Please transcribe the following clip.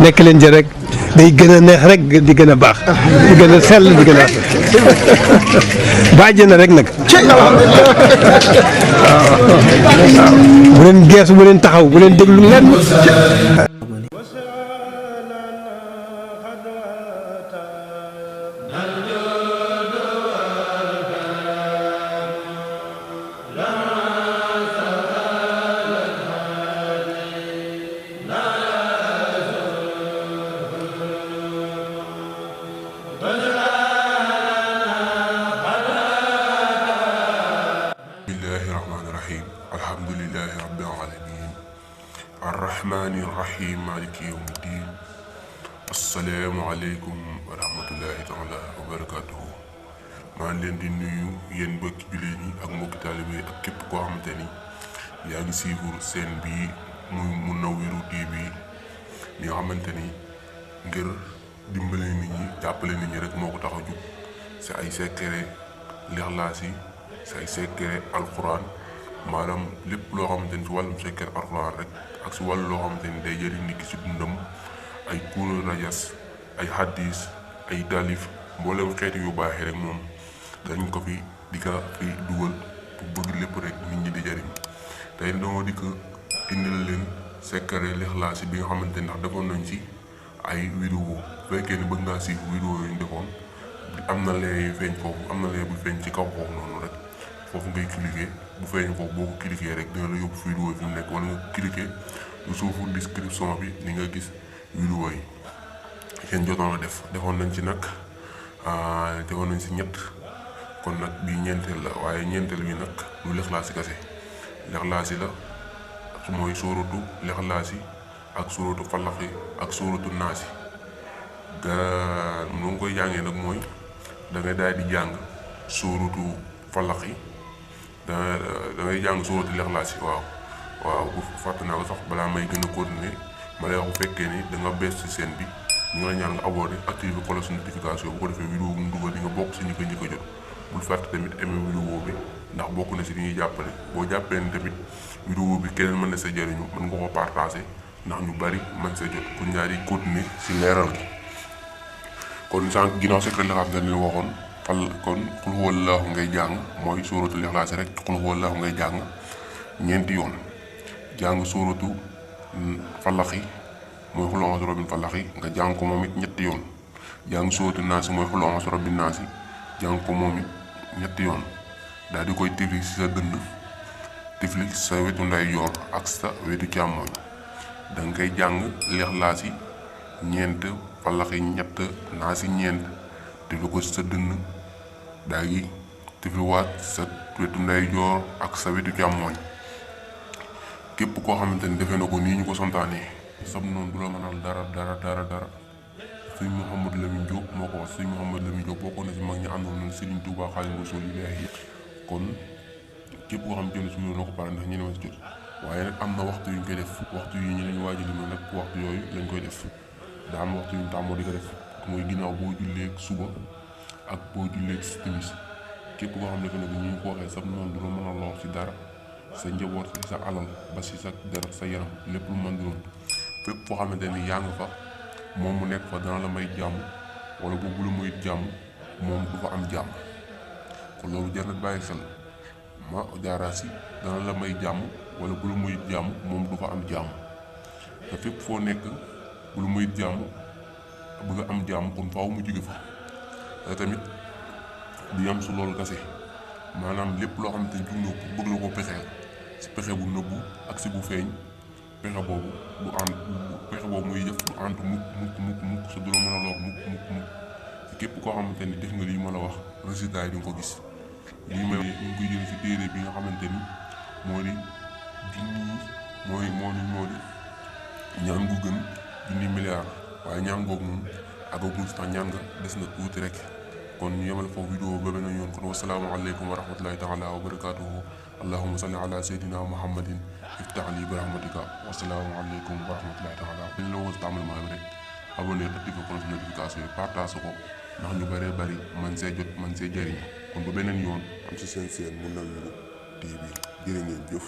nekk leen ci rek day gën a neex rek di gën a baax di gën a sell di gën a bàjj na rek nag bu leen geesu bu leen taxaw bu leen déglu lenn alhamdulillahi rabbil alamin arrahmani rahim maliki yawmi ddin assalaamu aleykum wa rahmatullahi taala wa barakatuhu maa ngi leen di nuyu yéen mbokki jullit ñi ak mbokki taalibe ak képp koo xamante ni yaa ngi suivre seen bii muy Mounawirou TV li nga xamante ni ngir dimbale nit ñi jàppale nit ñi rek moo ko tax a jug si ay secret lixlaas yi si ay secret alquran maanaam lépp loo xamante ni si wàllum secret alquran rek ak si wàllu loo xamante ni day jëriñ nit ki si dundam ay kuuru rajas ay hadis ay taalif mboolem xeeti yu baaxee rek moom dañ ko fi di ko fi dugal pour bëgg lépp rek nit ñi di jëriñ tey dama di ko indil leen secret lixlaas bi nga xamante ni ndax defoon nañ si ay vidéo bu fekkee ni bëgg ngaa si vidéo yu ñu defoon am na lee yu feeñ foofu am na lee bu feeñ ci kaw foofu noonu rek foofu ngay cliquer bu feeñ foofu boo ko cliquer rek dina la yóbbu vidéo fi mu nekk wala nga cliquer lu suufu description bi ni nga gis vidéo yi yéen jotoon a defoon nañ ci nag defoon nañ si ñett kon nag bii ñeenteel la waaye ñeenteel bi nag lu lixlaas yi kese lixlaas yi la mooy sóoratu lixlaas yi ak sóoratu falax yi ak sóoratu naas yi nu nga koy jàngee nag mooy da ngay daal di jàng sóoratu falax yi da ngay jàng sóoratu lixlaas yi waaw bu fàtte naa ko sax balaa may gën a continuer ma lay wax bu fekkee ni da nga bees ci chaîne bi ñu ngi la ñaan nga abonné activer cloche notification bu ko defee vidéo bu mu dugal di nga bokk si ñu ko njëkk a jot bul fàtte tamit aimer vidéo bi ndax bokk na si li ñuy jàppale boo jàppee ni tamit vidéo bi keneen mën na sa jëriñu mën nga ko partager ndax ñu bari mën sa jot ku ñaari continuer si leeral gi kon sànq ginnaaw secret lixlaas nga leen waxoon kon xul huwallaahu ngay jàng mooy sóoratu lixlaas rek xul huwallaahu ngay jàng ñeenti yoon jàng sóoratu falax yi mooy xul a'uuzu bi rabbil falaq yi nga jàng ko moom it ñetti yoon jàng sóoratu naas yi mooy xul a'uuzu bi rabbin naas yi jàng ko moom it ñetti yoon daal di koy tifli si sa dënd tifli sa wetu ndeyjoor ak sa wetu càmmooñ da nga koy jàng lixlaas yi ñeent falax yi ñett naas yi ñeent tifli ko si sa dënn daa ngi tifliwaat sa wetu ndeyjoor ak sa wetu càmmooñ képp koo xamante ni defee na ko nii ñu ko santaanee sab noonu du la mënal dara sëñ Mouhamadou Lamine Diop moo ko wax sëñ Mouhamadou Lamine Diop bokkoon na si mag ñi àndoon na Serigne Touba Xaadimu Rasuul kon képp koo xamante ne suñu na ko pare ndax ñeneen ma si jot waaye nag am na waxtu yu ñu koy def waxtu yi ñu lañ waajal li nag waxtu yooyu lañ koy def daa am waxtu yu ñu tàmmoo di ko def mooy ginnaaw boo jullee suba ak boo jullee timis képp koo xam ne que nag ñu ko waxee sab noonu du la mën a lor si dara sa njaboot si sa alal ba si sa dara sa yaram lépp lu mën di doon fépp foo xamante ni yaa nga fa moom mu nekk fa dana la may jàmm wala boobu la muy jàmm moom du fa am jàmm kon loolu jar na bàyyi xel ma jaaraasi dana la may jàmm wala bu la muy jàmm moom du fa am jàmm te fépp foo nekk bu la muy jàmm bëgg a am jàmm kon faaw mu jóge fa te tamit di yam su loolu kase maanaam lépp loo xamante ni jug na bëgg la ko pexeel si pexe bu nëbbu ak si bu feeñ pexe boobu muy def du ànd mukk sa du la mën a lor mukk képp koo xamante ni def nga lii ma la wax résultat yi di nga ko gis lii may ñu ngi koy jëlee si téere bi nga xamante ni moo di ñaan gu gën junni milliard waaye ñaan googu moom àggagul si tax ñaan nga des na tuuti rek kon ñu yemal foofu vidéo ba beneen yoon kon wasalaamu aleykum wa rahmatullahi taala wa barakatuhu allahumma salli ala sayyidina muhammadin iftah li bi rahmatika wasalaamu aleykum wa rahmatullahi taala dañ la woon tàmbali rek abonné activé cloche notification yi partage ko ndax ñu bëree bëri man see jot man see jëriñ kon ba beneen yoon am si seen Mounawirou TV jërë ngeen jëf